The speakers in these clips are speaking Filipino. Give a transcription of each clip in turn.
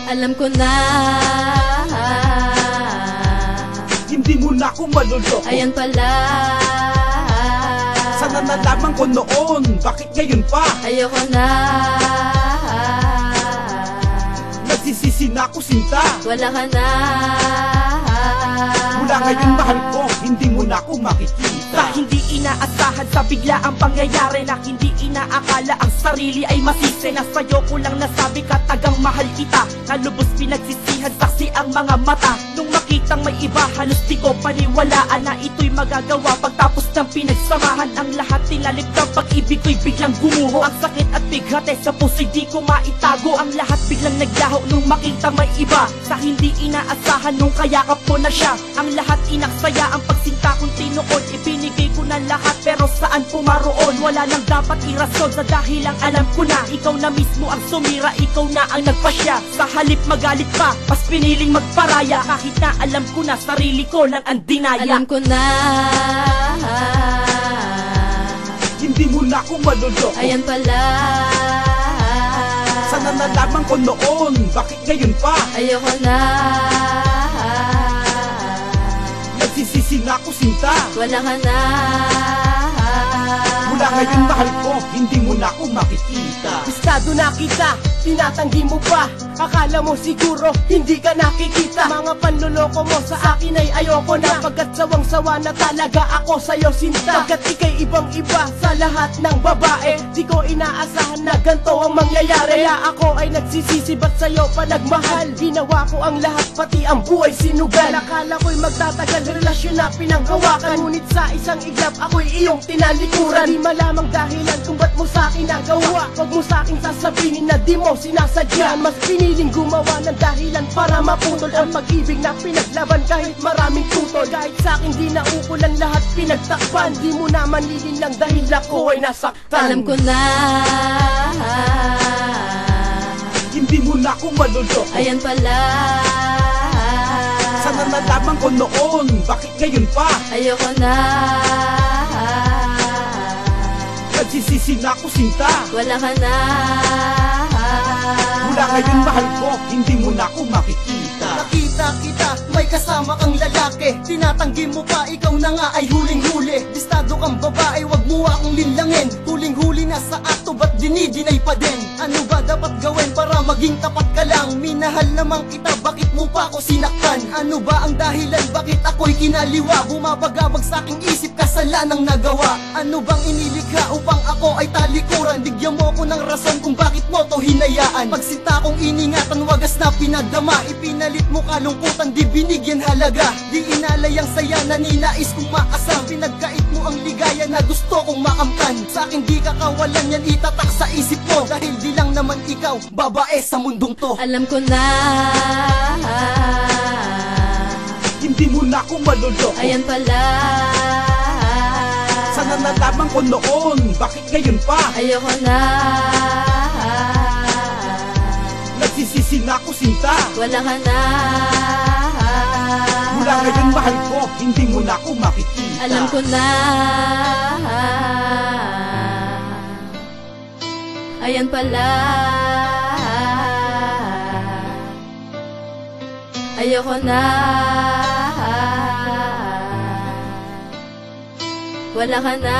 Alam ko na, hindi mo na ako maluloko. ayan pala. Sana nalaman ko noon, bakit ngayon pa? Ayoko na, nagsisisi na ako sinta. wala ka na. Mula ngayon mahal ko, hindi mo na ako makikita. Sa hindi inaasahan sa bigla ang pangyayari, na hindi inaakala ang sarili ay masisi. Na sa'yo ko lang nasabi katagang mahal kita, na lubos pinagsisihan saksi ang mga mata. Nung makitang may iba, halos di ko paniwalaan na ito'y magagawa. Pagtapos ng pinagsamahan, ang lahat tinalit ng pag-ibig ko'y biglang gumuho. Ang sakit at bighate sa puso'y di ko maitago. Ang lahat biglang naglaho nung makitang may iba. Sa hindi inaasahan nung kayakap ko na siya, ang lahat inaksaya ang pagsinta kong tinuod. Ibinigay ko na lahat pero saan pumaroon? Wala nang dapat irason sa dahilang alam ko na ikaw na mismo ang sumira, ikaw na ang nagpasya. Sa halip magalit pa, mas piniling magparaya. Kahit na alam ko na sarili ko lang ang dinaya. Alam ko na, Hindi mo na ako maluloko. ayan pala. Sana nalaman ko noon, bakit ngayon pa? Ayoko na, nagsisisi na ako sinta. wala ka na. Mula ngayon mahal ko, hindi mo na ako makikita. Estado na kita, tinatanggi mo pa. Akala mo siguro hindi ka nakikita. Mga panloloko mo sa akin ay ayoko na. Pagkat sawang-sawa na talaga ako sa'yo sinta. Pagkat ika'y ibang-iba sa lahat ng babae, di ko inaasahan na ganito ang mangyayari. Kaya ako ay nagsisisi ba't sa'yo pa nagmahal. Ginawa ko ang lahat pati ang buhay sinugal. Akala ko'y magtatagal relasyon na pinanghawakan, ngunit sa isang iglap ako'y iyong tinalikuran. Di malamang dahilan kung ba't mo sa'kin nagawa. Huwag mo sa'kin sasabihin na di mo sinasadya. Mas piniling gumawa ng dahilan para maputol ang pag-ibig na pinaglaban kahit maraming tutol. Kahit sa'kin di naukol ang lahat pinagtakpan, di mo naman lililang dahil ako ay nasaktan. Alam ko na, Hindi mo na ako maluloko. ayan pala. Sana nalaman ko noon, bakit ngayon pa? Ayoko na, nagsisisi na ako sinta. wala ka na. Mula ngayon mahal ko, hindi mo na ako makikita. Nakita kita, may kasama kang lalaki. Tinatanggi mo pa, ikaw na nga ay huling-huli. Bistado kang babae, wag mo akong linlangin. Huling-huli na sa ato, ba't dinidinay pa din? Ano ba dapat gawin para maging tapat ka lang? Minahal naman kita, bakit mo pa ako sinaktan? Ano ba ang dahilan, bakit ako'y kinaliwa? Bumabagabag sa aking isip, kasalanang nagawa. Ano bang inilikha upang ako ay talikuran? Bigyan mo ko ng rason kung bakit mo to hinayaan. Pagsinta kong iningatan, wagas na pinagdama. Ipinalit mo kalungkutan, di binigyan halaga. Di inalay ang saya na ninais kong maasam. Pinagkait mo ang ligaya na gusto kong makamtan. Sa akin di kakawalan yan, itatak sa isip mo. Dahil di lang naman ikaw, babae sa mundong to. Alam ko na, Hindi mo na ako maluloko. ayan pala. Sana nalaman ko noon, bakit ngayon pa? Ayoko na, nagsisisi na ako sinta. wala ka na. Mula ngayon mahal ko, hindi mo na ako makikita. Alam ko na, ayan pala. Ayoko na, wala ka na.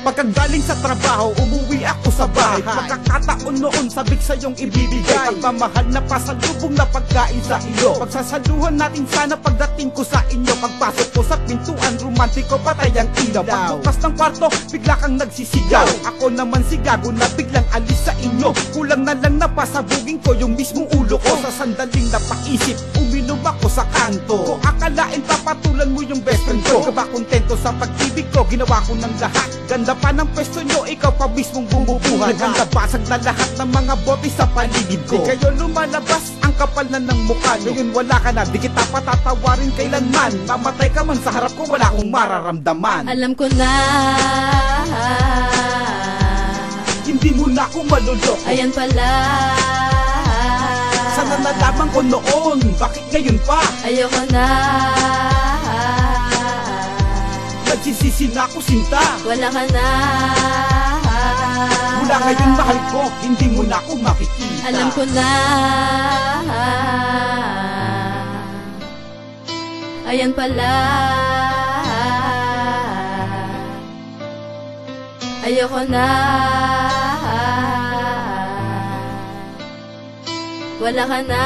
Pagkagaling sa trabaho, umuwi ako sa bahay. Pagkakataon noon, sabik sa iyong ibibigay pagmamahal na pasalubong na pagkain sa iyo. Pagsasaluhan natin sana pagdating ko sa inyo. Pagpasok ko sa pintuan, romantiko patay ang ilaw. Pagbukas ng kwarto, bigla kang nagsisigaw. Ako naman si gago na biglang alis sa inyo. Kulang na lang na pasabugin ko yung mismong ulo ko. Sa sandaling napaisip, uminom ako sa kanto. Kung akalain papatulan mo yung best friend ko, ka ba kontento sa pag-ibig ko? Ginawa ko ng lahat. Ganda pa ng pwesto nyo, ikaw pa mismong bumubuhay. Nagbabasag na lahat ng mga bote sa paligid ko. Di kayo lumalabas, ang kapal na ng mukha nyo. Ngayon wala ka na, di kita patatawarin kailanman. Mamatay ka man sa harap ko, wala akong mararamdaman. Alam ko na, Hindi mo na ako maluloko. ayan pala. Sana nalaman ko noon, bakit ngayon pa? Ayoko na, nagsisisi na ako sinta. wala ka na. Mula ngayon mahal ko, hindi mo na ako makikita. Alam ko na. Ayan pala. Ayoko na. Wala ka na.